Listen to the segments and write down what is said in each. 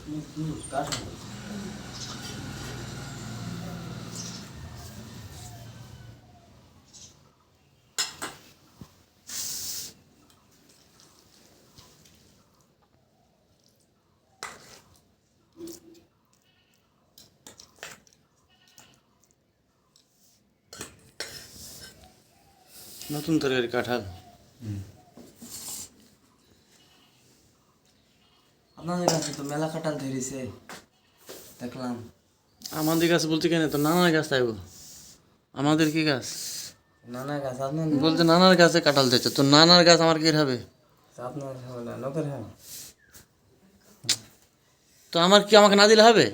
নতুন তরকারি কাঁঠাল। আপনাদের কাছে তো মেলা কাঁঠাল ধরেছে দেখলাম। আমাদের গাছ বলতে কেন তো নানার গাছ তাইব, আমাদের কি গাছ নানা গাছ আপনার বলতে নানার গাছে কাঁঠাল দিচ্ছে, তো নানার গাছ আমার কি হবে? আপনার হবে না, লোকের হবে। তো আমার কি আমাকে না দিলে হবে?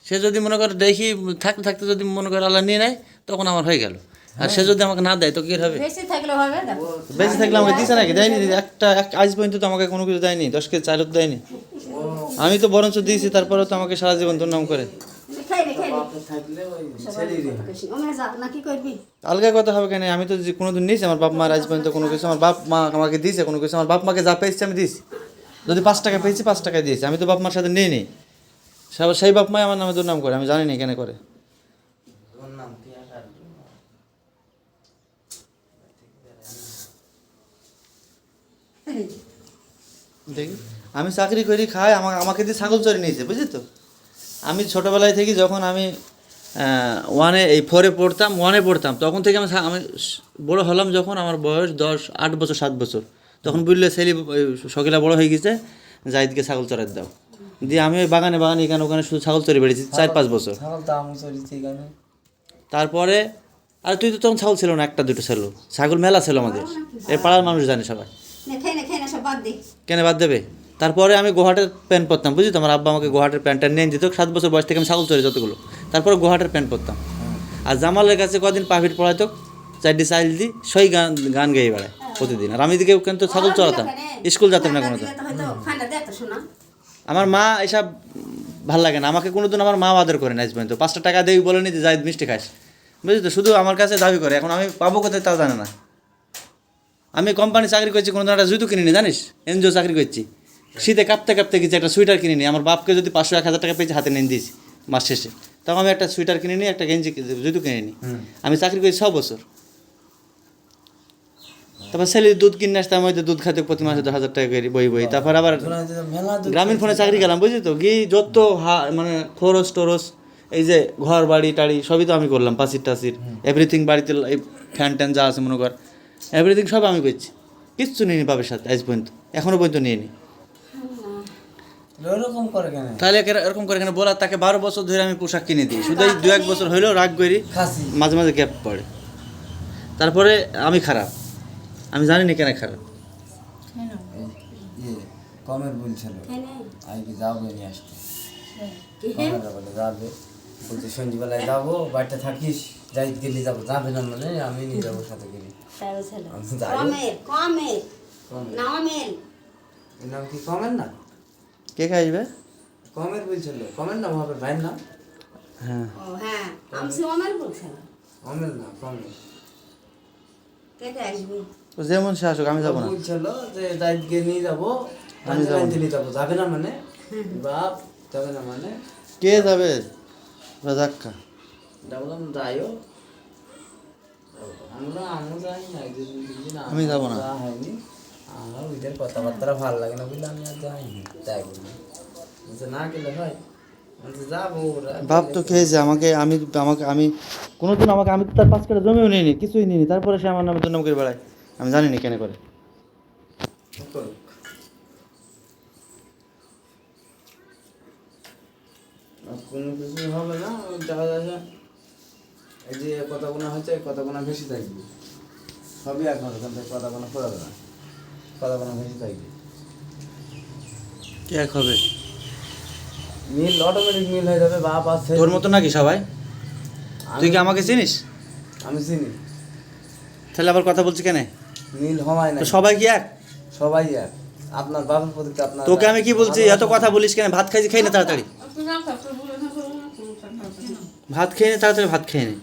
সে যদি মনে করে দেখি থাকতে থাকতে যদি মনে করে আল্লাহ নিয়ে নেয় তখন আমার হয়ে গেল, আর সে যদি আমাকে না দেয় তো কি হবে? বেশি থাকলে হবে না। বেশি থাকলে আমাকে দিছে নাকি? দেয়নি, আজ পর্যন্ত তো আমাকে কোনো কিছু দেয়নি, 10 কেজি চালও দেয়নি। আমি তো বরঞ্চ দিয়েছি, তারপরেও তো আমাকে সারা জীবন দুর্নাম করে। থাকলে ওই ছেলেরই হয়। নাকি করবি? আলগা কথা হবে কেন? আমি তো কোনোদিন নিয়েছি আমার বাপ মার আজ পর্যন্ত কোনো কিছু, আমার বাপ মা আমাকে দিয়েছে কোনো কিছু, আমার বাপ মাকে যা পেয়েছি আমি দিয়েছি। যদি 5 টাকা পেয়েছি 5 টাকায় দিয়েছি, আমি তো বাপ মার সাথে নিয়ে নিই। সেই বাপ মাই আমার নামে দুর্নাম করে, আমি জানি না কেন করে। ওর নাম কি আকার? দেখি আমি চাকরি করি খাই, আমাকে দিয়ে ছাগল চড়ে নিয়েছে, বুঝলি তো। আমি ছোটোবেলায় থেকে যখন আমি 4-এ পড়তাম তখন থেকে আমি বড়ো হলাম, যখন আমার বয়স 8 বছর 7 বছর, তখন বুঝলে ছেলে সকিলা বড়ো হয়ে গেছে, জাহিদকে ছাগল চড়াতে দাও দিয়ে আমি ওই বাগানে এখানে ওখানে শুধু ছাগল চড়ে বেড়েছি 4-5 বছর। ছাগল তো আমি চড়েছি এখানে। তারপরে আর তুই তো তখন ছাগল ছিল না, একটা দুটো ছিল, ছাগল মেলা ছিল আমাদের, এই পাড়ার মানুষ জানে সবাই। খেয়ে না সব বাদ দে। কেন বাদ দেবে? তারপরে আমি গোহাটের প্যান্ট পরতাম, বুঝলি তো, আমার আব্বা আমাকে গোহাটের প্যান্টটা নিয়ে দিত 7 বছর বয়স থেকে, আমি ছাগল চড়ে যতগুলো, তারপরে গোহাটের প্যান্ট পরতাম। আর জামালের কাছে কদিন পাফিট পড়াইতো, 4টি চাইল দি সই গান গেয়ে বেড়ায় প্রতিদিন, আর আমি দিকে কিন্তু ছাগল চড়াতাম, স্কুল যেতাম না কোনো দিন। আমার মা এসব ভাল লাগে না, আমাকে কোনোদিন আমার মা আদর করে না আজ পর্যন্ত। 5 টাকা দেই বলে নি যে যাই মিষ্টি খাস, বুঝলি তো, শুধু আমার কাছে দাবি করে। এখন আমি পাবো কোথায় তাও জানে না। আমি কোম্পানি চাকরি করছি, কোনো একটা জুতো কিনিনি জানিস, এনজিও চাকরি করছি, শীতে কাঁপতে কাঁপতে গেছি, একটা সোয়েটার কিনে নিই। আমার বাপকে যদি 500-1000 টাকা পেয়েছি হাতে নিয়ে দিয়েছি মাস শেষে, তখন আমি একটা সোয়েটার কিনে নিই, একটা গেঞ্জি জুতো কিনে নিই। আমি চাকরি করেছি 6 বছর। তারপর ছেলে দুধ কিনে আসতাম, হয়তো দুধ খাতে প্রতি মাসে 10,000 টাকা করে বই। তারপর আবার মেলা গ্রামীণ ফোনে চাকরি গেলাম, বুঝলি তো, গিয়ে যত মানে খরচ টরচ, এই যে ঘর বাড়ি টাড়ি সবই তো আমি করলাম, পাঁচির টাচির এভরিথিং, বাড়িতে এই ফ্যান ট্যান যা আছে মনে কর, এভরিথিং সব আমি করছি, কিচ্ছু নিইনি বাপের সাথে আজ পর্যন্ত, এখনও পর্যন্ত নিয়ে নি। এরকম করে কেন? তাহলে এরকম করে এখানে বলার, তাকে 12 বছর ধরে আমি পোশাক কিনে দিই, শুধু এই 2-1 বছর হইলেও রাগ করি, খাসি মাঝে মাঝে গ্যাপ পড়ে। তারপরে আমি খারাপ, আমি জানি না কেন খারাপ। ইয়ে কমের বলছিল আজকে যাবো নিয়ে আসতে, কমের বলে যাবে, বলছে সন্ধ্যেবেলায় যাবো, বাড়িতে থাকিস, যাই গেলে যাবো, যাবে না মানে আমি নিয়ে যাবো সাথে গেলে। এর নাম কি কমের না? কে খাইবে? কমের বলছিল, কমের নাম হবে ভাইয়ের নাম? হ্যাঁ কমের না, কমের। তো যেমন সে আসুক, আমি যাবো না। বলছিল যে যাইকে নিয়ে যাবো, আমি নিয়ে যাবো, যাবে না মানে বাপ, যাবে না মানে কে যাবে? রাজাক্কা বললাম যাইও, আমি যাই না, আমি যাবো না। যাওয়া হয়নি আমার, ওইদের কথাবার্তা ভালো লাগে না বলে আমি আর যাইনি, তাই বললাম। বলছে না গেলে হয়, বলছে যাবো। বাপ তো খেয়েছে আমাকে, আমি কোনোদিন আমি তো তার 5 কাঠা জমিও নিইনি, কিছুই নিইনি, তারপরে সে আমার নামে দুর্নাম করে বেড়ায়, আমি জানি না কেন করে। কোনো কিছু হবে না, দেখা যাচ্ছে এই যে কথা গোনা হচ্ছে, কথা গোনা বেশি থাকবে, সবই এখন ওখান থেকে কথা গোনা পড়াবে না, কথা গোনা বেশি থাকবে। কি এক হবে? মিল অটোমেটিক মিল হয়ে যাবে, বাপ আছে তোর মতো নাকি সবাই? তুই কি আমাকে চিনিস? আমি চিনি, তাহলে আবার কথা বলছি কেন? মিল হওয়ায় না, তো সবাই কি এক? সবাই এক। আপনার বাবার প্রতি আপনার, তোকে আমি কি বলছি, এত কথা বলিস কেন? ভাত খাইছি, খাই না তাড়াতাড়ি, ভাত খেয়ে নে তাড়াতাড়ি, ভাত খেয়ে নে।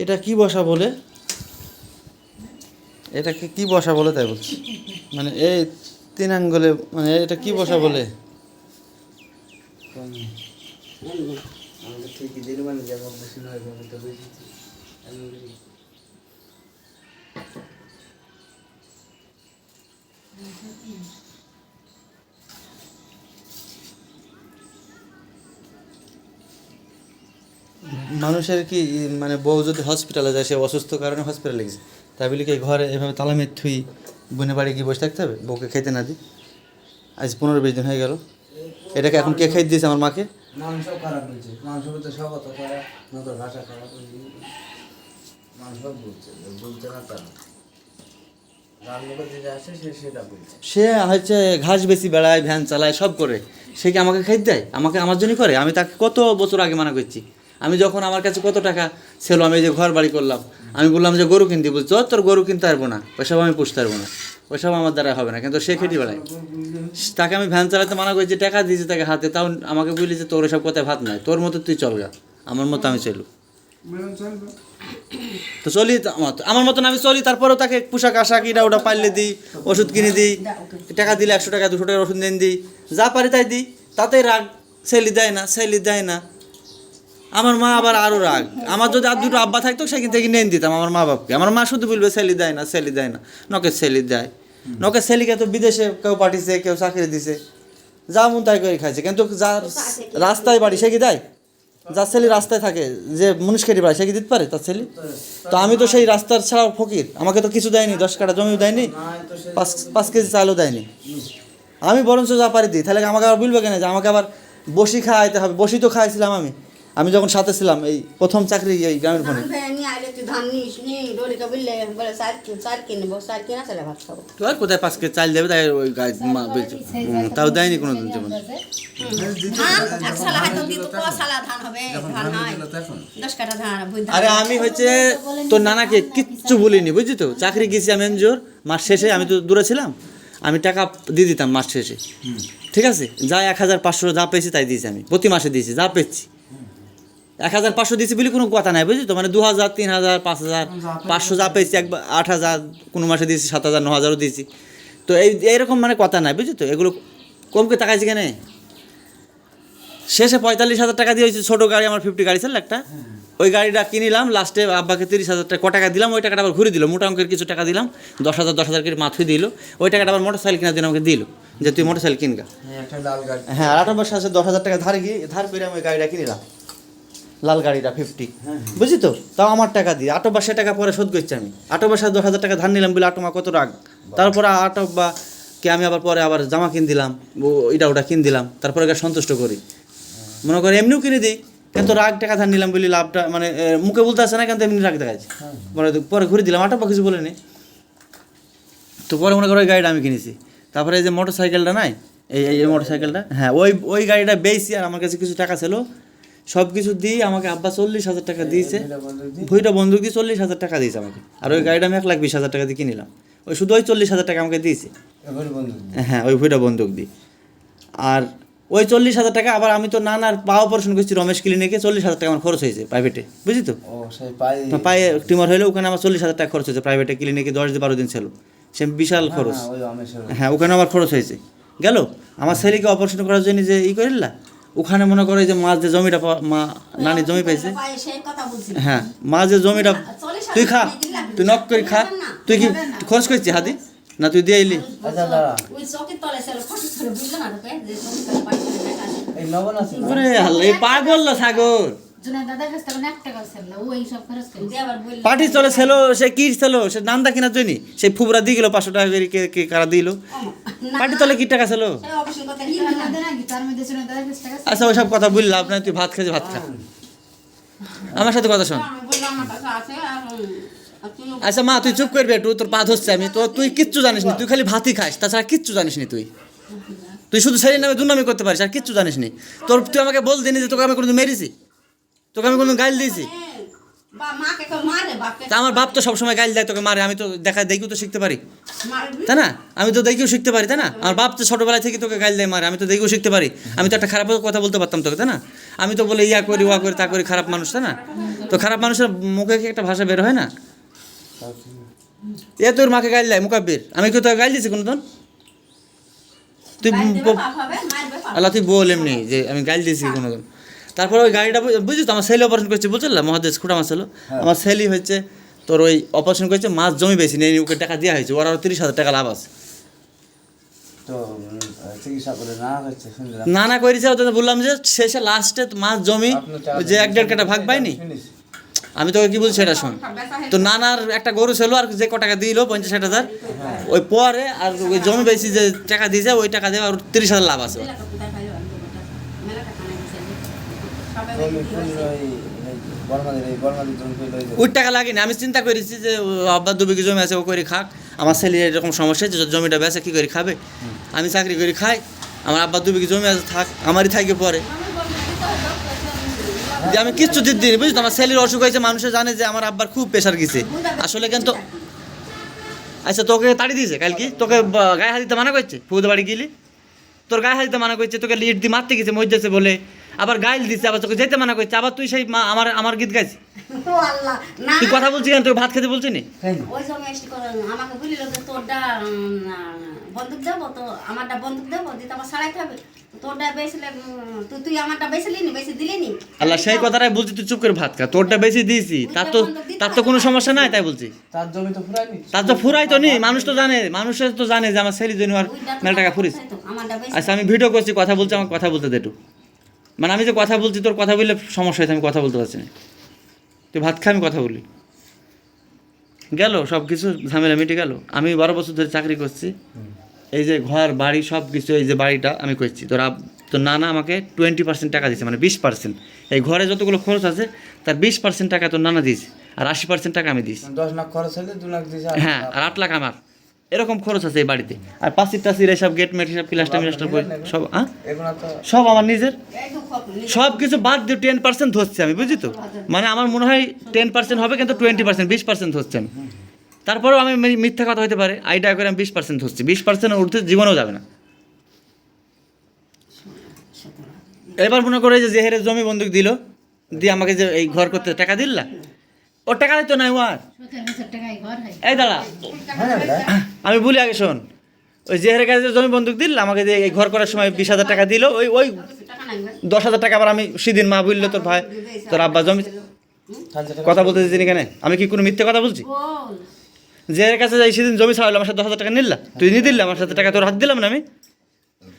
এটা কি বসা বলে, এটাকে কি বসা বলে তাই বলছি, মানে এই 3 আঙ্গুলে, মানে এটা কি বসা বলে? আমাকে ঠিকই দিল মানে যেমন বেশি নয় এভাবে তো বেশি মানুষের কি মানে বউ যদি হসপিটালে যায়, সে অসুস্থ কারণে হসপিটালে গেছে, তাই বলি কি ঘরে এভাবে তালা মেরে থুই বোনের বাড়ি গিয়ে বসে থাকতে হবে, বউকে খেতে না দিই? আজ 15-20 দিন হয়ে গেল। এটাকে এখন কে খাই দিয়েছে? আমার মাকে। মাংস খারাপ হয়েছে, মাংস বলতে সব অত খারাপ না, তোর ভাষা খারাপ হয়েছে, মাংস বলতে না তার রান্না করতে যে আসে সে সেটা বলছে। সে হচ্ছে ঘাস বেশি বেড়ায়, ভ্যান চালায়, সব করে, সে কি আমাকে খাইতে দেয়? আমাকে আমার জন্যই করে। আমি তাকে কত বছর আগে মানা করছি। আমি যখন আমার কাছে কত টাকা ছিল, আমি এই যে ঘর বাড়ি করলাম, আমি বললাম যে গরু কিনতে, বলছি তোর গরু কিনতে পারবো না, ওইসব আমি পুষতে পারবো না, ওইসব আমার দ্বারা হবে না। কিন্তু সে খেটি বেড়ায়, তাকে আমি ভ্যান চালাতে মানা করছি, টাকা দিয়েছি তাকে হাতে, তাও আমাকে বলি যে তোর এসব কথায় ভাত নাই, তোর মতো তুই চলগা, আমার মতো আমি চলু। তো চলি আমার মতন আমি চলি, তারপরেও তাকে পোশাক আশাক এটা ওটা পাইলে দিই, ওষুধ কিনে দিই, টাকা দিলে 100 টাকা 200 টাকার ওষুধ নিয়ে দিই, যা পারি তাই দিই, তাতেই রাগ। সেলি দেয় না, সেলি দেয় না। আমার মা আবার আরও রাগ। আমার যদি আর দুটো আব্বা থাকতো সেখান থেকে নিয়ে দিতাম আমার মা বাপকে। আমার মা শুধু বলবে সেলি দেয় না, সেলি দেয় না, নকে সেলি দেয়, নকে সেলিকে তো বিদেশে কেউ পাঠিয়েছে, কেউ চাকরি দিছে, যা মন তাই করে খাইছে। কিন্তু যার রাস্তায় বাড়ি সে কি দেয়? যার ছেলে রাস্তায় থাকে, যে মুনিশ খেটি পায়, সে কি দিতে পারে তার ছেলে? তো আমি তো সেই রাস্তার ছাড়াও ফকির, আমাকে তো কিছু দেয়নি, 10 কাঠা জমিও দেয়নি, 5 কেজি চালও দেয়নি। আমি বরঞ্চ যা পারি দিই। তাহলে আমাকে আবার বলবে কেন যে আমাকে আবার বসি খাওয়াইতে হবে? বসি তো খাইছিলাম আমি যখন সাথে ছিলাম, এই প্রথম চাকরি এই গ্রামের ফোনে। ধান নিয়ে আইলে তুই ধান নিস নি, ডলিকে বললে বলে চার কিনবো, চার কিনা চলে ভাত খাবো। তো আর কোথায় 5 কেজি চাল দেবে? তাই ওই মা বলছে, তাও দেয়নি কোনো দিন জীবন। ধান এক সালা হয়তো দিত, ক সালা ধান হবে, ধান হয় 10 কাঠা ধান, আরে আমি হচ্ছে তোর নানাকে কিচ্ছু বলিনি, বুঝলি তো। চাকরি গেছি আমি এনজিওর, মাস শেষে, আমি তো দূরে ছিলাম, আমি টাকা দিয়ে দিতাম মাস শেষে, ঠিক আছে? যা 1500 যা পেয়েছি তাই দিয়েছি, আমি প্রতি মাসে দিয়েছি যা পেয়েছি। 1500 দিয়েছি বলে কোনো কথা নাই, বুঝলি তো। মানে 2000, 3000, 5000, 500 যা পেয়েছি, 8000 কোনো মাসে দিয়েছি, 7000, 9000ও দিয়েছি। তো এইরকম মানে কথা নাই, বুঝলি তো। এগুলো কমকে টাকাইছি কেন? শেষে 45,000 টাকা দিয়ে হয়েছে ছোটো গাড়ি, আমার 50 গাড়ি ছিল একটা, ওই গাড়িটা কিনিলাম। লাস্টে আব্বাকে 30,000 টাকা টাকা দিলাম, ওই টাকাটা আবার ঘুরে দিল, মোটা অঙ্কের কিছু টাকা দিলাম, 10,000 করে মাথুই দিল। ওই টাকাটা আবার মোটরসাইকেল কেনার জন্য আমাকে দিল, যে তুই মোটরসাইকেল কিনগা। একটা লাল গাড়ি, হ্যাঁ, আর 8 মাস আছে 10,000 টাকা ধার করে আমি ওই গাড়িটা কিনিলাম, লাল গাড়িটা 50, বুঝলি তো। তাও আমার টাকা দিয়ে 8 মাসে টাকা পরে শোধ করছি আমি। 8 মাসে 10,000 টাকা ধার নিলাম বলে 8 মা কত রাগ। তারপরে 8 বা কে আমি আবার পরে আবার জামা কিন দিলাম, এটা ওটা কিন দিলাম, তারপরে সন্তুষ্ট করি, মনে করে এমনিও কিনে দিই। কিন্তু রাগ টাকা ধার নিলাম বলি লাভটা মানে মুখে বলতে আসে না, কিন্তু এমনি রাগ দেখাচ্ছে। পরে ঘুরে দিলাম, 8 কিছু বলেনি। তো পরে মনে করো ওই গাড়িটা আমি কিনেছি। তারপরে এই যে মোটর সাইকেলটা নাই, এই মোটর সাইকেলটা, হ্যাঁ ওই গাড়িটা বেচছি। আর আমার কাছে কিছু টাকা ছিল, সব কিছু দিয়ে আমাকে আব্বা 40,000 টাকা দিয়েছে। ভুইটা বন্ধুক দিয়ে 40,000 টাকা দিয়েছে আমাকে। আর ওই গাড়িটা আমি 1,20,000 টাকা দিয়ে কিনিলাম। ওই শুধু ওই 40,000 টাকা আমাকে দিয়েছে, হ্যাঁ, ওই ভুইটা বন্দুক দিই। আর ওই 40,000 টাকা আবার আমি তো নানার পা অপারেশন করছি রমেশ ক্লিনিকে, 40,000 টাকা আমার খরচ হয়েছে প্রাইভেটে, বুঝলি তো। পায়ে টিউমার হলে ওখানে আমার 40,000 টাকা খরচ হয়েছে প্রাইভেটে ক্লিনিকে, 10-12 দিন ছিল, সে বিশাল খরচ। হ্যাঁ, ওখানে আমার খরচ হয়েছে। গেল আমার ছেলেকে অপারেশন করার জন্য যে করিলা, ওখানে মনে করে যে মা যে জমিটা মা নানি জমি পাইছে, হ্যাঁ, মা যে জমিটা, তুই খা, তুই নক করে খা, তুই কি খরচ করছিস হাদি না, তুই দিয়ে এলি? এই পাগল না সাগর, পার্টি চলে ছিল, সে কি ছিল, সে নান্দা কিনার জন্য সেই ফুবরা দিয়ে গেল 500 টাকা করে, কে কারা দিল। পার্টি চলে কি টাকা ছিল? আচ্ছা, ওইসব কথা বললি লাভ নাই, তুই ভাত খাইছি, ভাত খা, আমার সাথে কথা শোন। আচ্ছা মা, তুই চুপ করবি একটু, তোর পা ধরছে আমি তো। তুই কিচ্ছু জানিস নি, তুই খালি ভাতই খাস, তাছাড়া কিচ্ছু জানিস নি। তুই শুধু ছেলে নামে দুর্নামি করতে পারিস, আর কিচ্ছু জানিস নি। তুই আমাকে বল দিনি যে তোকে আমি কোনোদিন মেরেছি, তোকে আমি কোনোদিন গাইল দিয়েছি? বা মাকে কেউ মারে বাপকে তা আমার বাপ তো সবসময় গাইল দেয় তোকে মারে, আমি তো দেখেও তো শিখতে পারি, মারবি তাই না? আমি তো দেখেও শিখতে পারি, তাই না? আমার বাপ তো ছোটোবেলা থেকে তোকে গাইল দেয় মারে, আমি তো দেখেও শিখতে পারি। আমি তো একটা খারাপ কথা বলতে পারতাম তোকে, তাই না? আমি তো বলে ইয়া করি ওয়া করি তা করি, খারাপ মানুষ, তাই না? তো খারাপ মানুষের মুখে কি একটা ভাষা বের হয় না? এ তোর মাকে গাইল দেয় মুকাব্বির, আমি কি তোকে গাইল দিয়েছি কোনো দিন? তুই গালি দেবে, পাপ হবে, মারবে, পাপ আল্লাহ তুই বল এমনি যে আমি গাইল দিয়েছি কোনো দিন। তারপরে ওই গাড়িটা বুঝিস তো আমার ছেলে অপারেশন করছে বুঝছিল মহাদেশ খুঁটা মাছ ছিল, আমার ছেলে হচ্ছে তোর ওই অপারেশন করেছে, মাছ জমি বেশি নেই, ওকে টাকা দেওয়া হয়েছে, ওর আরও 30,000 টাকা লাভ আছে। তো চিকিৎসা করে না হচ্ছে শুনলাম। না করেছে, ওদের বললাম যে শেষে লাস্টে মাছ জমি ওই যে 1.5 কাটা ভাগ পাইনি, আমি তোকে কি বলছি সেটা শোন। তো নানার একটা গরু ছিল আর যে ক টাকা দিল 50-60,000, ওই পরে আর ওই জমি বেশি যে টাকা দিয়েছে ওই টাকা দিয়ে আর 30,000 লাভ আছে। মেলা টাকা নাই দিছে। সবাই জমি করলো এই বর্মাদের জমি করলো এই যে। ওই টাকা লাগেনি, আমি চিন্তা করেছি যে ও আব্বার 2 বিঘা জমি আছে ও করে খাক, আমার ছেলে এরকম সমস্যা যে জমিটা বেচে কী করে খাবে, আমি চাকরি করে খাই, আমার আব্বার 2 বিঘা জমি আছে থাক, আমারই থাকে পরে যে আমি কিচ্ছু দিই বুঝলি তো। আমার ছেলের অসুখ হয়েছে, মানুষে জানে যে আমার আব্বার খুব প্রেশার গেছে আসলে, কিন্তু আচ্ছা তোকে তাড়ি দিয়েছে কাল কি, তোকে গায়ে হাত দিতে মানা করছে, ফুদ বাড়ি গেলি তোর গায়ে হাত দিতে মানা করছে, তোকে লিড দিয়ে মারতে গেছে মজেছে বলে, আবার গাইল দিচ্ছে, আবার তোকে যেতে মানা করছে, আবার তুই সেই আমার গীত গাইছি। ও আল্লাহ না তুই কথা বলছিস কেন, তোকে ভাত খেতে বলছি নি? তাই না? ওই সময় এসে করে আমাকে বলিল যে তোরটা বন্দুক দেবো, তো আমারটা বন্দুক দেবো দিতে আমার সারাইতে হবে, তোরটা বেসলে তুই আমারটা বেসলি নি, বেশি দিলি নি। আল্লাহ সেই কথাটাই বলছি, তুই চুপ করে ভাত খা, তোরটা বেশি দিয়েছি, তার তো কোনো সমস্যা নাই, তাই বলছি। তার জমি তো ফুরায়নি। তার তো ফুরাই তো নি, মানুষ তো জানে, মানুষের তো জানে যে আমার ছেলে জন্য আর মেলা টাকা ফুরিস। আমারটা বেশি আচ্ছা আমি ভিডিও করছি, কথা বলছি, আমার কথা বলতে দে একটু। মানে আমি যে কথা বলছি তোর কথা বললে সমস্যা হয়েছে, আমি কথা বলতে পারছি না, তুই ভাত খা আমি কথা বলি। গেল সব কিছু ঝামেলা মিটে গেল। আমি 12 বছর ধরে চাকরি করছি, এই যে ঘর বাড়ি সব কিছু, এই যে বাড়িটা আমি করছি, তোর নানা আমাকে 20% টাকা দিয়েছে, মানে 20%। এই ঘরে যতগুলো খরচ আছে তার 20% টাকা তোর নানা দিয়েছে, আর 80% টাকা আমি দিয়েছি। 10 লাখ খরচ হলে 2 লাখ দিয়েছে। হ্যাঁ, আর 8 লাখ আমার, এরকম খরচ আছে এই বাড়িতে। আর পাঁচির টাচির এসব গেট মেট সব প্লাস্টার সব এগুলো তো সব আমার নিজের। এই দুঃখ সব কিছু বাদ দিয়ে 10% ধরছি আমি, বুঝলি তো। মানে আমার মনে হয় 10% হবে, কিন্তু 20% 20% ধরছি আমি। তারপরেও আমি মিথ্যা কথা হতে পারে, আইডিয়া করে আমি 20% ধরছি, 20% উঠতে জীবনেও যাবে না। এবার মনে করে যে হেরে জমি বন্দুক দিল, দিয়ে আমাকে যে এই ঘর করতে টাকা দিল না, ওর টাকা দিত নাই ও আর। এই দাঁড়া, হয় না বেটা? আমি বলি আগে শোন, ওই জেহের কাছে জমি বন্দুক দিল আমাকে দিয়ে এই ঘর করার সময় 20,000 টাকা দিল, ওই টাকা নাই 10,000 টাকা আবার আমি সেদিন মা বললো তোর ভাই তোর আব্বা জমি কথা বলতে দিচ্ছিনি কেন, আমি কি কোনো মিথ্যে কথা বলছি? বল জেহের কাছে যাই সেদিন জমি ছাড়ালো, আমার সাথে 10,000 টাকা নিলা, তুই নিয়ে দিল্লা আমার সাথে টাকা, তোর হাত দিলাম না আমি,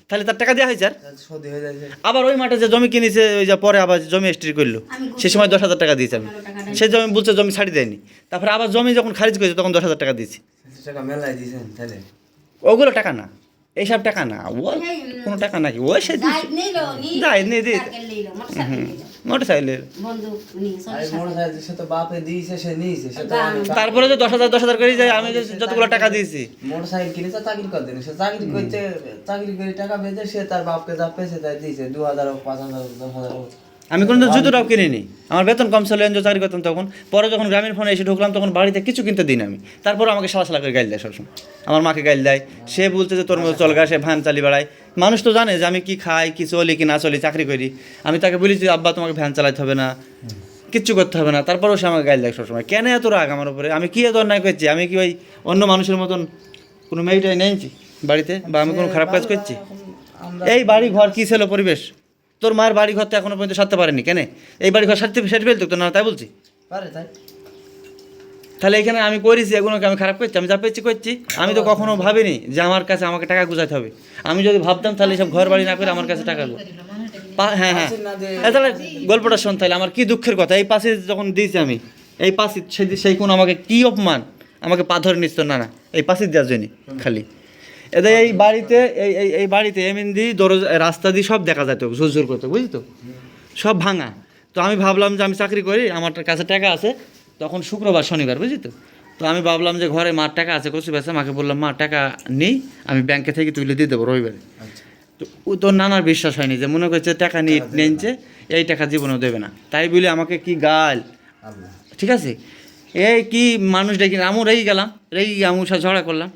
তাহলে তার টাকা দেওয়া হয়েছে। আর সৌদি হয়ে যায় যে। আবার ওই মাঠে যে জমি কিনেছে ওই যে পরে আবার জমি এস্ট্রি করলো, সে সময় 10,000 টাকা দিয়েছি আমি, সেই জমি বলছে জমি ছাড়ি দেয়নি, তারপরে আবার জমি যখন খারিজ করেছে তখন 10,000 টাকা দিয়েছি। টাকা মেলায় দিয়েছেন তাহলে। ওগুলো টাকা না, এইসব টাকা না, ও কোনো টাকা নাকি, ওই সে যাই নিল নি যাই নিয়ে দিই সাইকেল নিল মোটরসাইকেল নিল মোটরসাইকেলের। বন্দুক নি আরে সরিষা মোটরসাইকেল সে তো বাপে দিয়েছে, সে নিয়েছে, সে তো তারপরে যে 10,000 করে যায়, আমি যে যতগুলো টাকা দিয়েছি, মোটরসাইকেল কিনেছে চাকরি করে দেন, সে চাকরি করতে চাকরি করে টাকা পেয়েছে, সে তার বাপকে যা পেয়েছে তাই দিয়েছে, 2,000 হোক 5,000 হোক 10,000 হোক। আমি কোনো জুতোটাও কিনিনি, আমার বেতন কম ছিল, এনজয় চাকরি করতাম তখন। পরে যখন গ্রামীণ ফোনে এসে ঢুকলাম তখন বাড়িতে কিছু কিনতে দিন আমি, তারপরে আমাকে সালা করে গাইল দেয় সবসময়, আমার মাকে গাইল দেয়, সে বলছে যে তোর মতো চলগা, সে ভ্যান চালিয়ে বেড়ায়। মানুষ তো জানে যে আমি কি খাই, কি চলি কি না চলি, চাকরি করি। আমি তাকে বলি যে আব্বা তোমাকে ভ্যান চালাতে হবে না, কিচ্ছু করতে হবে না, তারপরেও সে আমাকে গাইল দেয় সবসময়। কেন এত রাগ আমার উপরে? আমি কি এত অন্যায় করছি? আমি কি ওই অন্য মানুষের মতন কোনো মেয়েটাই নেইছি বাড়িতে, বা আমি কোনো খারাপ কাজ করছি? এই বাড়ি ঘর কী ছিল পরিবেশ, তোর মায়ের বাড়ি ঘর তো এখনো পর্যন্ত সারতে পারেনি, কেন এই বাড়ি ঘর সারতে সেরে ফেলতো তো না, তাই বলছি। পারে তাই। তাহলে এখানে আমি করেছি, এগুলোকে আমি খারাপ করছি? আমি যা পেয়েছি করছি। আমি তো কখনো ভাবিনি যে আমার কাছে আমাকে টাকা গুজাতে হবে। আমি যদি ভাবতাম তাহলে সব ঘর বাড়ি না করে আমার কাছে টাকা হ্যাঁ হ্যাঁ তাহলে গল্পটা শোন, তাহলে আমার কি দুঃখের কথা। এই পাশে যখন দিয়েছি আমি, এই পাশে সেই কোন আমাকে কি অপমান, আমাকে পা ধরে নিচ্ছ না, এই পাশে দেওয়ার জন্য খালি। এদের এই বাড়িতে এই বাড়িতে এমনি দিয়ে দরজা রাস্তা দিয়ে সব দেখা যেত ঝুরঝুর করতে, বুঝলি তো, সব ভাঙা। তো আমি ভাবলাম যে আমি চাকরি করি, আমার কাছে টাকা আছে, তখন শুক্রবার শনিবার, বুঝলি তো। তো আমি ভাবলাম যে ঘরে মার টাকা আছে, কচু বেছে, মাকে বললাম মা টাকা নেই, আমি ব্যাংকে থেকে তুলে দিয়ে দেবো রবিবারে। তো ও তোর নানার বিশ্বাস হয়নি, যে মনে করছে টাকা নিয়ে নিচ্ছে, এই টাকা জীবনেও দেবে না, তাই বলে আমাকে কি গাল। ঠিক আছে, এই কি মানুষ ডেকে আমু রেগে গেলাম, রেগে গিয়ে আমুর সাথে ঝগড়া করলাম,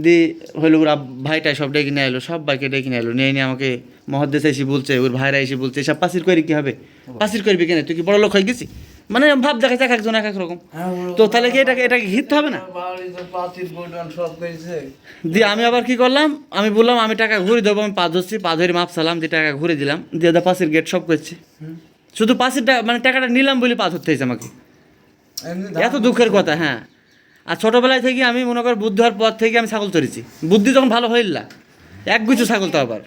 দিয়ে হইলো ওরা ভাইটাই সব ডেকে নিয়ে এলো, সব ভাইকে ডেকে নিয়ে এলো, নিয়ে নিয়ে আমাকে মহাদ্দেশ এসে বলছে, ওর ভাইরা এসে বলছে এসব পাসির করে কী হবে, পাসির করবি কেন, তুই কি বড় লোক হয়ে গেছি, মানে ভাব দেখাচ্ছে এক একজন এক এক রকম। তো তাহলে কি এটাকে ঘিরতে হবে না? বাড়িতে পাতির বইটন সব করেছে। দিয়ে আমি আবার কি করলাম, আমি বললাম আমি টাকা ঘুরে দেবো, আমি পা ধরছি, পা ধরে মাপ চালাম, দিয়ে টাকা ঘুরে দিলাম, দিয়ে দা পাশের গেট সব করছি, শুধু পাশের মানে টাকাটা নিলাম বলে পা ধরতে হয়েছে আমাকে, এমনি এত দুঃখের কথা। হ্যাঁ, আর ছোটোবেলায় থেকে আমি মনে কর বুদ্ধি হওয়ার পর থেকে আমি ছাগল চড়েছি, বুদ্ধি তখন ভালো হইল না, একগুচ্ছ ছাগল তো আবার,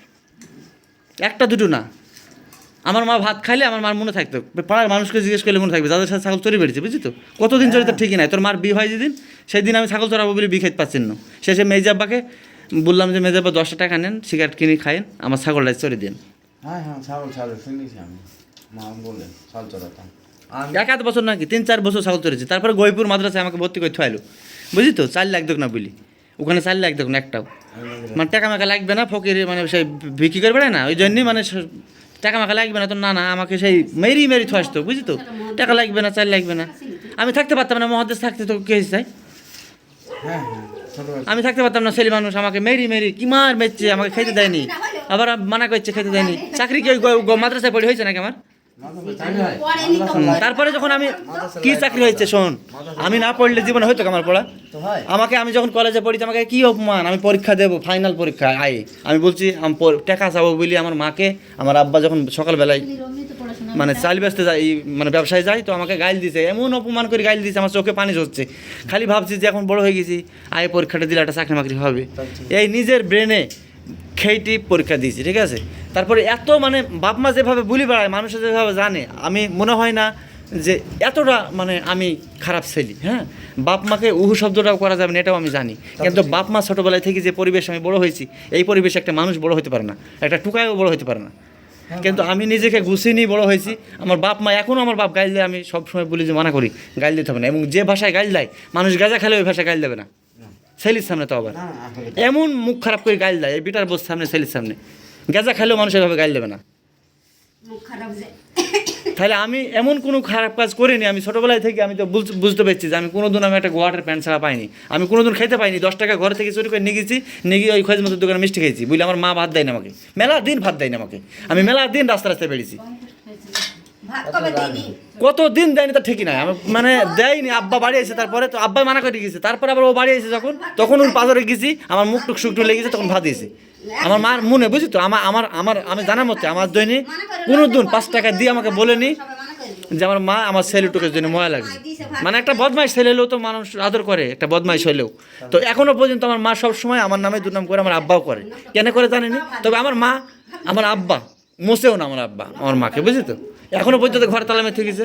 একটা দুটো না। আমার মা ভাত খাইলে আমার মার মনে থাকতো, পাড়ার মানুষকে জিজ্ঞেস করলে মনে থাকবে যাদের সাথে ছাগল চড়ে বেড়েছে, বুঝলি তো, কতদিন চড়ে তো ঠিকই নাই। তোর মার বিয়ে হয় যেদিন, সেই দিন আমি ছাগল চড়াবো বলে বিয়ে খাইতে পারছেন না, শেষে মেজাব্বাকে বললাম যে মেজাব্বা 10টা টাকা নেন, সিগারেট কিনে খাইন, আমার ছাগলটা চড়ে দিন। হ্যাঁ হ্যাঁ, ছাগল ছাগল শুনেছি আমি, মা বলে ছাগল চড়াতাম আমি। 1-8 বছর নাকি 3-4 বছর ছাগল চড়েছি। তারপরে গৈপুর মাদ্রাসায় আমাকে ভর্তি করে থুয়াইলো, বুঝলি তো, 4 লাখ দেখ না বলি, ওখানে 4 লাখ দেখ না একটাও, মানে টাকা মাকা লাগবে না, ফকির মানে সেই বিক্রি করে বেড়ায় না, ওই জন্যই মানে টাকা মাকা লাগবে না। তো না আমাকে সেই মেরি থুয়ে আসতো, বুঝলি তো, টাকা লাগবে না, 4 লাগবে না, আমি থাকতে পারতাম না, মহাদেশ থাকতে তো কে চাই, হ্যাঁ হ্যাঁ, ছোটবেলা আমি থাকতে পারতাম না, ছেলে মানুষ আমাকে মেরি কি মার মেরছে, আমাকে খেতে দেয়নি, আবার মানা করছে খেতে দেয়নি। চাকরি কি ওই মাদ্রাসায় পড়ে হয়েছে নাকি আমার? তারপরে যখন আমি কি চাকরি হয়েছে শোন, আমি না পড়লে জীবনে হয়তো আমার পড়া, তো হয়। আমাকে আমি যখন কলেজে পড়ি আমাকে কি অপমান, আমি পরীক্ষা দেবো, ফাইনাল পরীক্ষা আমি বলছি আমি টাকা চাবো বলি আমার মাকে, আমার আব্বা যখন সকালবেলায় মানে চাল বেচতে যাই, মানে ব্যবসায় যাই, তো আমাকে গাইল দিছে, এমন অপমান করে গাইল দিছে, আমার চোখে পানি ঝরছে। খালি ভাবছি যে এখন বড় হয়ে গেছি, পরীক্ষাটা দিলে একটা চাকরি মাকরি হবে, এই নিজের ব্রেনে খেয়েটি পরীক্ষা দিয়েছি, ঠিক আছে। তারপরে এত মানে বাপ মা যেভাবে বুলি বেড়ায়, মানুষের যেভাবে জানে, আমি মনে হয় না যে এতটা মানে আমি খারাপ ছেলে। হ্যাঁ, বাপ মাকে উহু শব্দটাও করা যাবে না, এটাও আমি জানি, কিন্তু বাপ মা ছোটোবেলায় থেকে যে পরিবেশ আমি বড় হয়েছি, এই পরিবেশে একটা মানুষ বড় হতে পারে না, একটা টুকায়ও বড় হতে পারে না। কিন্তু আমি নিজেকে গুছিয়ে নিয়ে বড় হয়েছি। আমার বাপ মা এখনও, আমার বাপ গাইল দেয়, আমি সবসময় বলি যে মানা করি গাইল দিতে হবে না, এবং যে ভাষায় গাইল দেয় মানুষ গাঁজা খেলে ওই ভাষায় গাইল দেবে না, ছেলির সামনে তো আবার এমন মুখ খারাপ করে গাইল দেয়, এই বিটার বোস সামনে, ছেলির সামনে গাঁজা খেলেও মানুষ এভাবে গাইল দেবে না। মুখ খারাপ যে তাহলে আমি এমন কোনো খারাপ কাজ করিনি। আমি ছোটোবেলায় থেকে আমি তো বুঝতে পারছি যে আমি কোনোদিন আমি একটা গোয়াটের প্যান্ট ছাড়া পাইনি, আমি কোনোদিন খেতে পাইনি। 10 টাকা ঘর থেকে চুরি করে নিয়ে গেছি, নিয়ে গিয়ে ওই খোঁজ মতো দোকানে মিষ্টি খেয়েছি, বুঝলে আমার মা ভাত দেয় না আমাকে, মেলা দিন ভাত দেয় না আমাকে, আমি মেলা দিন রাস্তায় বেরিয়েছি, ভাত কবে দিইনি কত দিন দেয়নি তা ঠিকই নাই, আমি মানে দেয়নি। আব্বা বাড়ি এসে তারপরে তো আব্বাই মানা করে গেছে, তারপরে আবার ও বাড়ি এসে তখন ওর পাথরে গেছি, আমার মুখ টুক শুকনো লেগেছে, তখন ভাত দিয়েছে আমার মার মনে, বুঝি তো। আমি জানার মতে আমার দৈনিক কোনো দিন 5 টাকা দিয়ে আমাকে বলেনি সবাই মানা করে দিল। যে আমার মা আমার ছেলেটুকের জন্য ময়া লাগে, মানে একটা বদমাইশ ছেলে হলেও তো মানুষ আদর করে, একটা বদমাইশ হলেও তো এখনো পর্যন্ত আমার মা সব সময় আমার নামে দুর্নাম করে, আমার আব্বাও করে, কেন করে জানেনি। তবে আমার মা, আমার আব্বা মোছেও না আমার আব্বা আমার মাকে, বুঝলি তো, এখনো পর্যন্ত ঘরে তালা মেরে থেকেছে,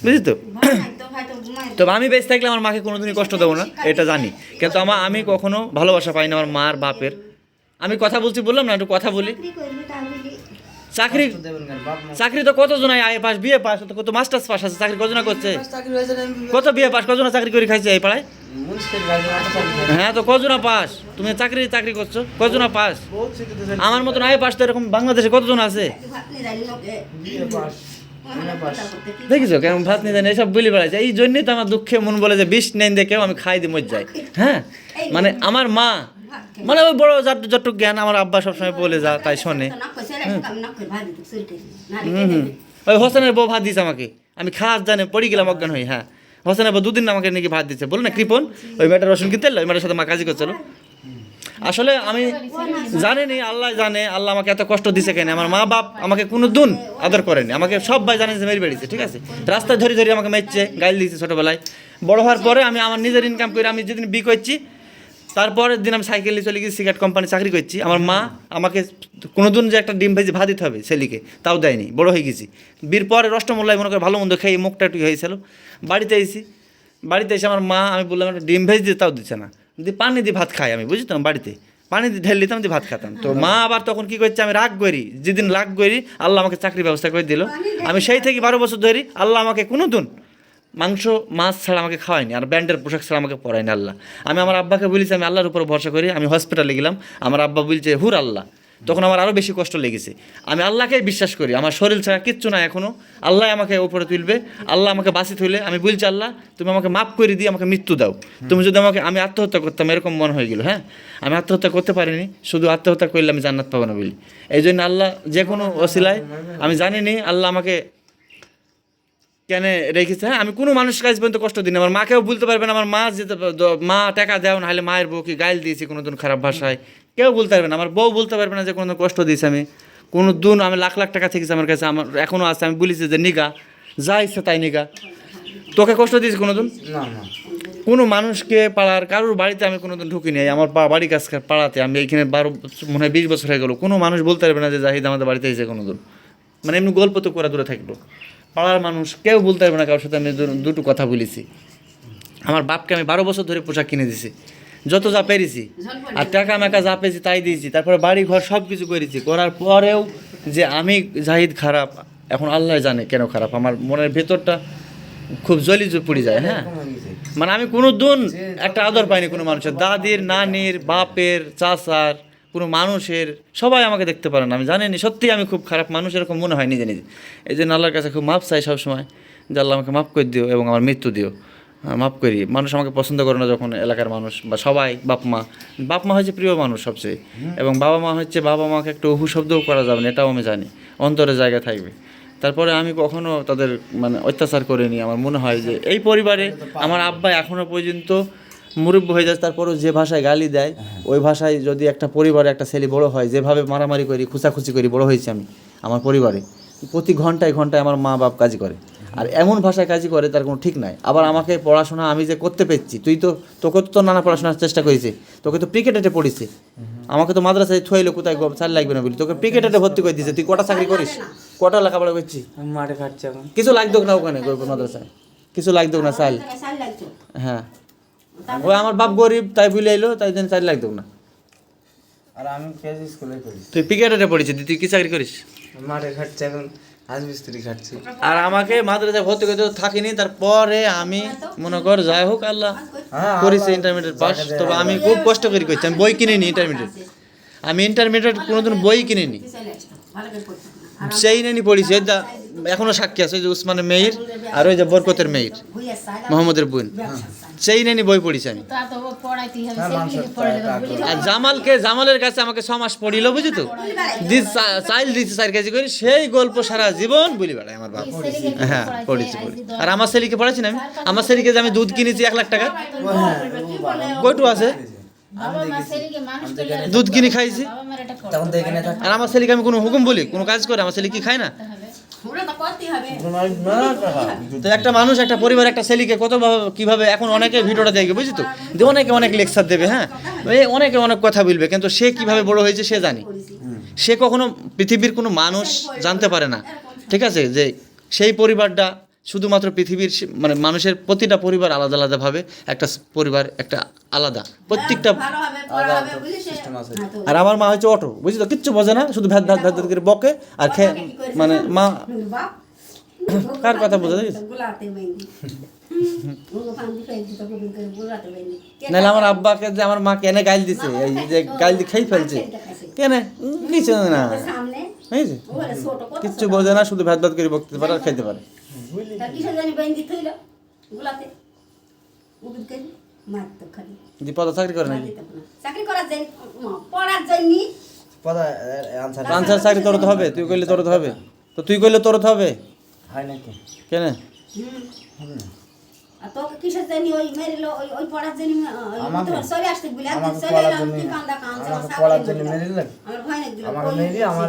বুঝলি তো। ভাই তো ভাই তো ঘুমায়। তবে আমি বেঁচে থাকলে আমার মাকে কোনোদিনই কষ্ট দেবো না, এটা জানি, কিন্তু আমি কখনো ভালোবাসা পাই না আমার মার বাপের। আমি কথা বলছি, বললাম না, একটু কথা বলি। চাকরি করবি তাহলে চাকরি তো দেবেন কেন বাপ মা? চাকরি তো কতজন আয় পাস, বিয়ে পাস, কত মাস্টার্স পাস আছে, চাকরি কতজন করছে, চাকরি হয়েছে না, কত বিয়ে পাস, কতজন চাকরি করে খাইছে এই পাড়ায়। মুনিশের গাড়ি একটা চাকরি করে। হ্যাঁ, তো কজনা পাস, তুমি চাকরি করছো, কজনা পাস, বহুত শিক্ষিত ছেলে। আমার মতন আয় পাস তো এরকম বাংলাদেশে কতজন আছে, ভাত নিয়ে যাই লোকে বিয়ে পাস, এমএ পাস। দেখিছো কেমন ভাত নিয়ে দেন, এইসব বলি বেড়াইছে। এই জন্যই তো আমার দুঃখে মন বলে যে বিষ নেন দেখেও আমি খাই দিয়ে মজ যাই। হ্যাঁ, মানে আমার মা, মানে ওই বড় যতটুক জ্ঞান আমার আব্বা সবসময় বলে যা তাই শোনে। ওই হোসেনের বউ ভাত দিয়েছে আমাকে, আমি খাস জানে পড়ে গেলাম অজ্ঞান হয়ে। হ্যাঁ, হোসেনের বউ 2 দিন আমাকে নাকি ভাত দিচ্ছে, বলে না কৃপন, ওই মেয়েটা রসুন কিনতে এলো, ওই মেয়েটার সাথে মা কাজই করছিল। আসলে আমি জানিনি, আল্লাহ জানে আল্লাহ আমাকে এত কষ্ট দিছে কেন। আমার মা বাপ আমাকে কোনো দিন আদর করেনি, আমাকে সব ভাই জানে যে মেরে বেড়েছে, ঠিক আছে। রাস্তায় ধরে আমাকে মেরছে, গাইল দিয়েছে ছোটোবেলায়। বড় হওয়ার পরে আমি আমার নিজের ইনকাম করে আমি যেদিন বিয়ে করছি, তারপরের দিন আমি সাইকেল নিয়ে চলে গিয়ে সিগারেট কোম্পানি চাকরি করছি। আমার মা আমাকে কোনোদিন যে একটা ডিম ভেজে ভাত দিতে হবে ছেলেকে, তাও দেয়নি। বড় হয়ে গেছি, বিয়ের পরে রষ্টমল্লাই মনে করে ভালো মন্দ খেয়ে মুখটা একটু হয়েছিল। বাড়িতে এসে আমার মা, আমি বললাম একটা ডিম ভেজ দিয়ে, তাও দিচ্ছে না, দিয়ে পানি দিয়ে ভাত খাই আমি, বুঝতাম বাড়িতে পানি দিয়ে ঢেলে দিতাম, দিয়ে ভাত খেতাম। তো মা আবার তখন কী করছে, আমি রাগ করি, যেদিন রাগ করি আল্লাহ আমাকে চাকরির ব্যবস্থা করে দিল। আমি সেই থেকে 12 বছর ধরি আল্লাহ আমাকে কোনো দিন মাংস মাছ ছাড়া আমাকে খাওয়ায়নি, আর ব্যান্ডের পোশাক ছাড়া আমাকে পরায়নি আল্লাহ। আমি আমার আব্বাকে বলেছি আমি আল্লাহর উপর ভরসা করি। আমি হসপিটালে গেলাম, আমার আব্বা বলছে হুর আল্লাহ, তখন আমার আরও বেশি কষ্ট লেগেছে। আমি আল্লাহকে বিশ্বাস করি, আমার শরীর ছাড়া কিচ্ছু না এখনও। আল্লাহ আমাকে উপরে তুলবে, আল্লাহ আমাকে বাঁচি তুলে। আমি বলছি আল্লাহ তুমি আমাকে মাফ করে দিয়ে আমাকে মৃত্যু দাও। তুমি যদি আমাকে, আমি আত্মহত্যা করতাম এরকম মনে হয়ে গেল। হ্যাঁ, আমি আত্মহত্যা করতে পারিনি, শুধু আত্মহত্যা করলে আমি জান্নাত পাবো না বলি। এই জন্য আল্লাহ যে কোনো ওসিলায়, আমি জানিনি আল্লাহ আমাকে কেন রেখেছে। হ্যাঁ, আমি কোনো মানুষের কাছে পর্যন্ত কষ্ট দিই না। আমার মাকেও বলতে পারবে না, আমার মা যেতে মা টাকা দেও না হলে মায়ের বউ কি গাইল দিয়েছি কোনো দিন খারাপ ভাষায়, কেউ বলতে পারবে না। আমার বউ বলতে পারবে না যে কোনো কষ্ট দিয়েছি আমি কোনো দিন। আমি লাখ লাখ টাকা থেকেছি আমার কাছে, আমার এখনও আছে। আমি বলেছি যে নিগা যা ইচ্ছে তাই নিগা। তোকে কষ্ট দিয়েছি কোনো দিন? না না, কোনো মানুষকে পাড়ার কারোর বাড়িতে আমি কোনো দিন ঢুকিনি। আমার বাড়ি কাজ পাড়াতে আমি এইখানে 20 বছর হয়ে গেলো। কোনো মানুষ বলতে পারবে না যে জাহিদ আমাদের বাড়িতে এসে কোনো দিন। মানে এমনি গল্প তো করে দূরে থাকলো, পাড়ার মানুষ কেউ বলতে পারবে না কারোর সাথে আমি দুটো কথা বলেছি। আমার বাপকে আমি 12 বছর ধরে পোশাক কিনে দিয়েছি, যত যা পেরেছি, আর টাকা মেকা যা পেয়েছি তাই দিয়েছি। তারপরে বাড়ি ঘর সব কিছু করেছি, করার পরেও যে আমি জাহিদ খারাপ, এখন আল্লাহ জানে কেন খারাপ। আমার মনের ভেতরটা খুব জ্বলি পড়ে যায়। হ্যাঁ, মানে আমি কোনো দিন একটা আদর পাইনি কোনো মানুষের, দাদির, নানির, বাপের, চাচার, কোনো মানুষের। সবাই আমাকে দেখতে পারে না, আমি জানিনি। সত্যি আমি খুব খারাপ মানুষ, এরকম মনে হয় নিজে নিজে। এই জন্য আল্লাহর কাছে খুব মাপ চাই সবসময়, যে আল্লাহ আমাকে মাফ করে দিও এবং আমার মৃত্যু দিও। মাফ করি। মানুষ আমাকে পছন্দ করে না যখন এলাকার মানুষ বা সবাই, বাপ মা হচ্ছে প্রিয় মানুষ সবচেয়ে, এবং বাবা মা হচ্ছে, বাবা মাকে একটু শব্দও করা যাবে না, এটাও আমি জানি, অন্তরের জায়গা থাকবে। তারপরে আমি কখনো তাদের মানে অত্যাচার করিনি। আমার মনে হয় যে এই পরিবারে আমার আব্বা এখনও পর্যন্ত মুরব্বী হয়ে যায়, তারপরেও যে ভাষায় গালি দেয় ওই ভাষায় যদি একটা পরিবারে একটা ছেলে বড় হয়, যেভাবে মারামারি করি, খুচাখুচি করি বড় হয়েছি আমি আমার পরিবারে, প্রতি ঘন্টায় ঘন্টায় আমার মা বাপ কাজ করে, আর এমন ভাষায় কাজ করে তার কোনো ঠিক নাই। আবার আমাকে পড়াশোনা আমি যে করতে পেরেছি, তোকে তো নানা পড়াশোনার চেষ্টা করেছে, তোকে তো ক্রিকেটে পড়েছে, আমাকে তো মাদ্রাসায় থুয়াইলো, কোথায় চাল লাগবে না বলি, তোকে ক্রিকেটে ভর্তি করে দিয়েছে। তুই কটা চাকরি করিস, কটা লেখাপড়া করছিস? আমি মাঠে খাচ্ছি এখন। কিছু লাগতো না ওখানে মাদ্রাসায়, কিছু লাগতো না চাল। হ্যাঁ, ওই আমার বাপ গরিব তাই বুঝলে এলো, তাই জন্য চাল লাগতো না। আর আমি কেজি স্কুলে করি, তুই ক্রিকেটে পড়েছিস, তুই কি চাকরি করিস? মাঠে খাচ্ছি এখন, রাজমিস্ত্রি খাচ্ছি। আর আমাকে মাদ্রাসায় ভর্তি করতে থাকিনি, তারপরে আমি মনে কর যাই হোক আল্লাহ করেছি ইন্টারমিডিয়েট পাস। তবে আমি খুব কষ্ট করে করছি, আমি বই কিনিনি ইন্টারমিডিয়েট, আমি ইন্টারমিডিয়েট কোনোদিন বই কিনিনি, সেই নিয়ে পড়েছি। ওই এখনো সাক্ষী আছে, ওই যে উসমানের মেয়ের আর ওই যে বরকতের মেয়ের, মোহাম্মদের বোন, সেই নিয়ে বই পড়েছি আমি। আর জামালের কাছে আমাকে 6 মাস পড়িল, বুঝি তো, চাইল দিচ্ছে 4 কেজি করে, সেই গল্প সারা জীবন বলি বেড়ায় আমার বাবা। হ্যাঁ, পড়েছি। আর আমার ছেলেকে পড়াচ্ছি না আমি, আমার ছেলেকে যে আমি দুধ কিনেছি 1 লাখ টাকা, গোটু আছে, দুধ কিনে খাইছি। আর আমার ছেলেকে আমি কোনো হুকুম বলি, কোনো কাজ করে, আমার ছেলে কি খায় না? তো একটা মানুষ, একটা পরিবার, একটা ছেলেকে কতভাবে কিভাবে, এখন অনেকে ভিডিওটা দেখবে, বুঝলি তো, অনেকে অনেক লেকচার দেবে, হ্যাঁ, অনেকে অনেক কথা বলবে, কিন্তু সে কিভাবে বড় হয়েছে সে জানি। সে কখনো পৃথিবীর কোনো মানুষ জানতে পারে না, ঠিক আছে, যে সেই পরিবারটা শুধুমাত্র পৃথিবীর মানে মানুষের প্রতিটা পরিবার আলাদা আলাদাভাবে, একটা পরিবার একটা আলাদা, প্রত্যেকটা। আর আমার মা হচ্ছে অটো, বুঝলি তো, কিচ্ছু বোঝে না, শুধু ভ্যাদ ভ্যাদ ভ্যাদ করে বকে আর মানে মা কার কথা বোঝা যায়। নাহলে আমার আব্বাকে যে আমার মা কেন গাইল দিছে, এই যে গাইল দিয়ে খেয়ে ফেলছে কেন, কিছু না, বুঝেছি, কিচ্ছু বোঝে না, শুধু ভ্যাদ ভ্যাদ করে বকতে পারে আর খাইতে পারে। দীপদা চাকরি করে নাকি? আনসার চাকরি তোর তো হবে, তুই কইলে তোর তো হবে, তো তুই কইলে তোর তো হবে, হয় নাকি কেন? তোকে কিসের জানি ওই মেরিল, ওই পড়ার জানি আমাকে সরে আসতে বলে একদিন আমাকে চলে পড়ার এলাম, জন্য, কি কান্দা কান্দা আমাকে পড়ার জন্য মেরিল লাগে, আমার ভয় লাগছিল, আমাকে মেরি আমার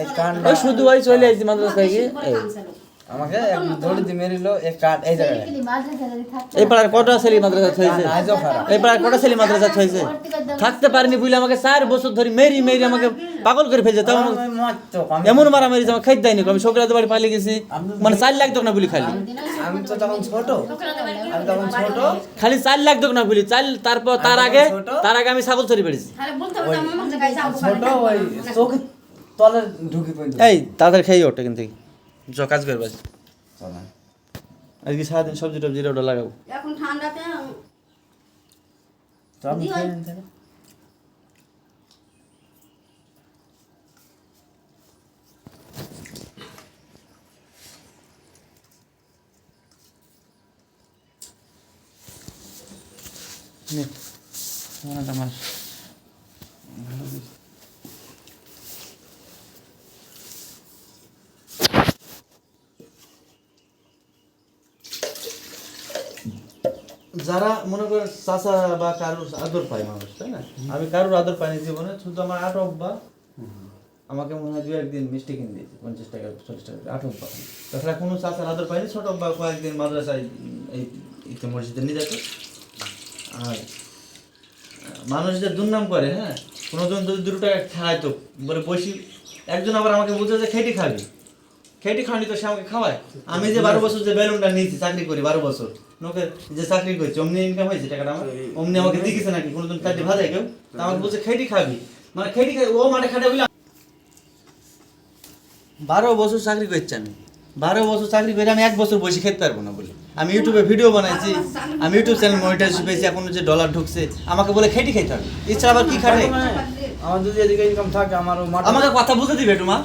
এই কান, ওই শুধু ওই চলে আসছি মাদ্রাসা থেকে, আমাকে দৌড়ি দিয়ে মেরিল এই কাট এই জায়গায়। এই পাড়ার কটা ছেলে মাদ্রাসা হয়েছে, আজও খারাপ। এই পাড়ার কটা ছেলে মাদ্রাসা হয়েছে, থাকতে পারিনি বুঝলে আমাকে 4 বছর ধরে মেরি মেরি আমাকে পাগল করে ফেলছে। তাও আমি মারতো, আমি এমন মারামারি আমার খাইতে দেয়নি, আমি সকালে বাড়ি পালিয়ে গেছি, মানে 4 লাখ না বলি খালি, আমি তো তখন ছোট, আমি তখন ছোট, খালি 4 লাখ না বলি চাল। তারপর তার আগে আমি ছাগল চড়ি পেরেছি। তাহলে বলতে হবে আমার জায়গায় যাবো, ছোট ওই চোখে তলে ঢুকি পড়ি। এই তাড়াতাড়ি খেয়ে ওঠে কিন্তু কাজ করবে চল আজকে সারাদিন সবজি টবজি ওটা লাগাবো। এখন ঠান্ডাতে তো আমি খেয়ে নিতে হবে। নে, সোনাটা মাস। যারা মনে করে চাচা বা কারোর আদর পায় মানুষ, তাই না? আমি কারোর আদর পাইনি জীবনে, শুধু আমার 8 অব্বা আমাকে মনে হয় 2-1 দিন মিষ্টি কিনে দিয়েছে 50 টাকা 40 টাকা 8 অব্বা। তাছাড়া কোনো চাচার আদর পাইনি। ছোট অব্বা কয়েকদিন মাদ্রাসায় এই ইতে মসজিদে নিয়ে যেত। আর মানুষ যে দুর্নাম করে, হ্যাঁ, কোনোজন যদি 2 টাকা খাওয়াইতো বলে বসি, একজন আবার আমাকে বলছে যে খেটি খাবি, খেটি খাওয়ানি তো সে আমাকে খাওয়ায়। আমি যে 12 বছর যে বেলুনটা নিয়েছি, চাকরি করি 12 বছর, লোকে যে চাকরি করছি অমনি ইনকাম হয়েছে টাকাটা আমার, অমনি আমাকে দিয়েছে নাকি কোনোদিন কাটে ভাজায় কেউ? তা আমাকে বলছে খেটি খাবি, মানে খেটি খাই, ও মাঠে খাটে বলে 12 বছর চাকরি করছি আমি। 12 বছর চাকরি করে আমি 1 বছর বসে খেতে পারবো না বলে আমি ইউটিউবে ভিডিও বানাইছি, আমি ইউটিউব চ্যানেল মনিটাইজ পেয়েছি, এখন যে ডলার ঢুকছে আমাকে বলে খেটি খাইতে হবে, ইচ্ছা আবার কি খাটে? আমার যদি এদিকে ইনকাম থাকে আমারও মাঠে আমাকে কথা বলতে দিবে একটু মা,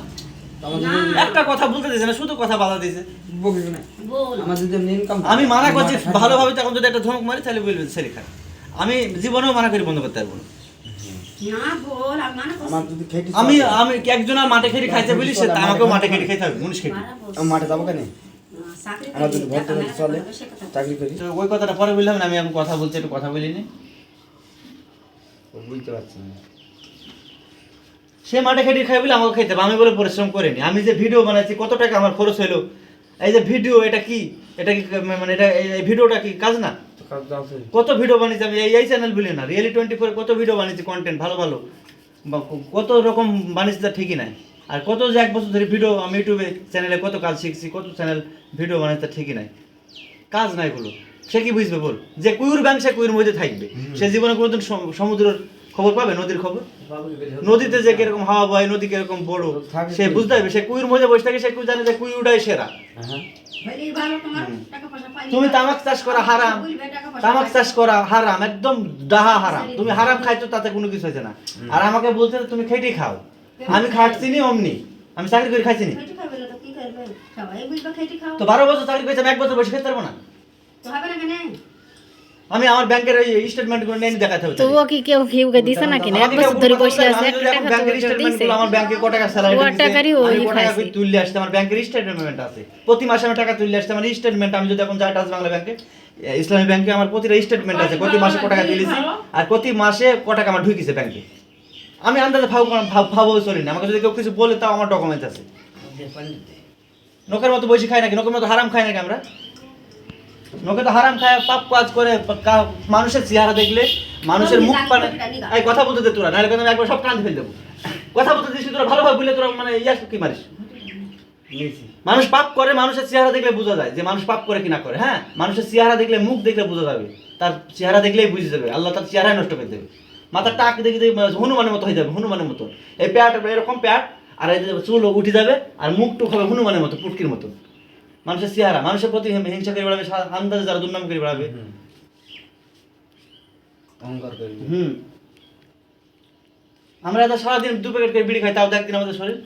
আমার যদি একটা কথা বলতে দিছে না, শুধু কথা বাধা দিছে। বকিস না। বল আমার যদি ইনকাম আমি মানা করছি ভালোভাবে, তখন যদি একটা ধমক মারি তাহলে বলবে ছেলে খায়। আমি জীবনেও মানা করি বন্ধ করতে পারবো না। না বল আমি মানা আমার করছি যদি খেটি আমি আমি একজন আর মাঠে খেটে খাইতে বলি, সে আমাকেও মাঠে খেটে খাইতে হবে, মুনিশ খেটে। মারা বলছি। আমি মাঠে যাবো কেন? চাকরি আমার যদি করি, ভর্তি টাকা হতে চলে মেলা সে কথা। চাকরি করি, তো ওই কথাটা পরে বললাম না, আমি এখন কথা বলছি, একটু কথা বলিনি। ও বুঝতে পারছি না। সে মাঠে খেটে খাই বলে আমাকে খাইতে হবে, আমি বলে পরিশ্রম করিনি। আমি যে ভিডিও বানাইছি, কত টাকা আমার খরচ হলো, এই যে ভিডিও, এটা কি, এটা কি মানে এটা এই ভিডিওটা কি কাজ না? তো কাজ দাও আছে। কত ভিডিও বানিয়েছি আমি, এই চ্যানেল বলি না, রিয়েলি 24 কত ভিডিও বানিয়েছি, কন্টেন্ট ভালো ভালো, বা কত রকম বানিয়েছি, তা ঠিকই নাই। আর কত যে 1 বছর ধরে ভিডিও আমি ইউটিউবে চ্যানেলে কত কাজ শিখছি, কত চ্যানেল ভিডিও বানাইছি, তা ঠিকই নাই, কাজ নাই গুলো। সে কি বুঝবে বল? যে কুয়ুর ব্যাংক, সে কুয়ুর মধ্যে থাকবে, সে জীবনে কোনোদিন সমুদ্রের খবর পাবে, নদীর খবর? নদীতে যে কিরকম হাওয়া বয়, নদী কিরকম বড়, সে বুঝতে হবে। সে কুয়ুর মধ্যে বসে থাকে, সে কুয়ু জানে যে কুয়ুটাই সেরা। হ্যাঁ হইলেই ভালো, তোমার টাকা পয়সা পাই। তুমি তামাক চাষ করা হারাম, বলবে টাকা পয়সা তামাক পাই। চাষ করা হারাম, একদম ডাহা হারাম। তুমি হারাম খাইছো, তাতে কোনো কিছু হয়েছে না। আর আমাকে বলছে যে তুমি খেটে খাও, আমি খাটছি নি অমনি, আমি চাকরি করে খাইছি নি। খেটে খাবে না তো কি করবে? সবাই বুঝবে খেটে খাও। তো 12 বছর চাকরি করেছি, আমি 1 বছর বসে খেতে পারবো না? তো হবে না কেন? আমি আমার ব্যাংকের ওই স্টেটমেন্ট গুলো নিয়ে দেখাতে হবে। তো ও কি কেউ ভিউকে দিছে নাকি না? 1 বছর ধরে বসে আছে, আমি 1 যদি এখন টাকা তো ব্যাংকের কেউ স্টেটমেন্ট দিছে? গুলো, আমার ব্যাংকে কত টাকা স্যালারি ও দিয়েছে, টাকারই আমি ওই কত টাকা খাইছে। তুললে আসছে, আমার ব্যাংকের স্টেটমেন্ট আছে, প্রতি মাসে আমি টাকা তুললে আসছে, আমার স্টেটমেন্ট। আমি যদি এখন যাই টাচ বাংলা ব্যাংকে, ইসলামী ব্যাংকে, আমার প্রতিটা স্টেটমেন্ট আছে, প্রতি মাসে কত টাকা তুলেছি আর প্রতি মাসে কত টাকা আমার ঢুকিছে ব্যাংকে। আমি আন্দাজে ভাবও চলি না, আমাকে যদি কেউ কিছু বলে তাও আমার ডকুমেন্টস আছে। নোকের মতো বসে খাই নাকি? নোকের মতো হারাম খাই নাকি আমরা? নোকে তো হারাম খায়, পাপ কাজ করে, মানুষের চেহারা দেখলে, মানুষের মুখ পানে। এই কথা বলতে দে তোরা, নাহলে কিন্তু আমি একবার সব কান ফেলে দেবো। কথা বলতে দিস তোরা, ভালোভাবে বললে তোরা মানে ইয়াস কি মারিস? মানুষ পাপ করে, মানুষের চেহারা দেখলে বোঝা যায় যে মানুষ পাপ করে কি না করে। হ্যাঁ, মানুষের চেহারা দেখলে, মুখ দেখলে বোঝা যাবে, তার চেহারা দেখলেই বুঝে যাবে, আল্লাহ তার চেহারাই নষ্ট করে দেবে। মাথার টাক দেখে হনুমানের মতো হয়ে যাবে, হনুমানের মতো। এই প্যাট এরকম প্যাট, আর এই যে চুল উঠে যাবে, আর মুখ টুক হবে হনুমানের মতো, পুটকির মতো। মানুষের চেহারা, মানুষের প্রতি হিংসা করে বেড়াবে, আন্দাজে যারা দুর্নাম করে বেড়াবে। অহংকার করি। আমরা এত সারাদিন 2 প্যাকেট করে বিড়ি খাই, তাও একদিন আমাদের শরীর।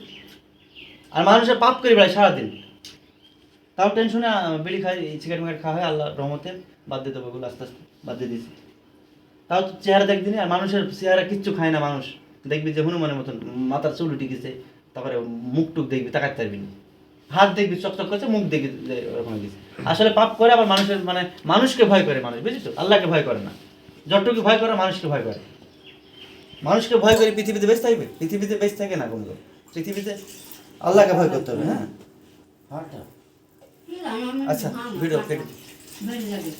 আর মানুষের পাপ করে বেড়ায় সারাদিন, তাও টেনশনে বিড়ি খাই, সিগারেট মিগারেট খাওয়া হয়, আল্লাহ রহমতে বাদ দিয়ে দেবো এগুলো, আস্তে আস্তে বাদ দিয়ে দিয়েছি। তাও তো চেহারা দেখদিনি। আর মানুষের চেহারা কিচ্ছু খায় না মানুষ, দেখবি যে হনুমানের মতন, মাথার চুল উঠে গেছে, তারপরে মুখ টুক দেখবি, তাকাতে পারবি না, হাত দেখবি চকচক করছে, মুখ দেখবি ওরকম গেছে। আসলে পাপ করে, আবার মানুষের মানে মানুষকে ভয় করে মানুষ, বুঝলি তো? আল্লাহকে ভয় করে না। যতটুকু ভয় করে মানুষকে ভয় করে। মানুষকে ভয় করে পৃথিবীতে বেঁচে থাকবে? পৃথিবীতে বেঁচে থাকে না কোনো লোক। পৃথিবীতে আল্লাহকে ভয় করতে হবে। হ্যাঁ, হাঁটা কি জানি আমি আচ্ছা, ভিডিও কেটে বেড়ে যাবে।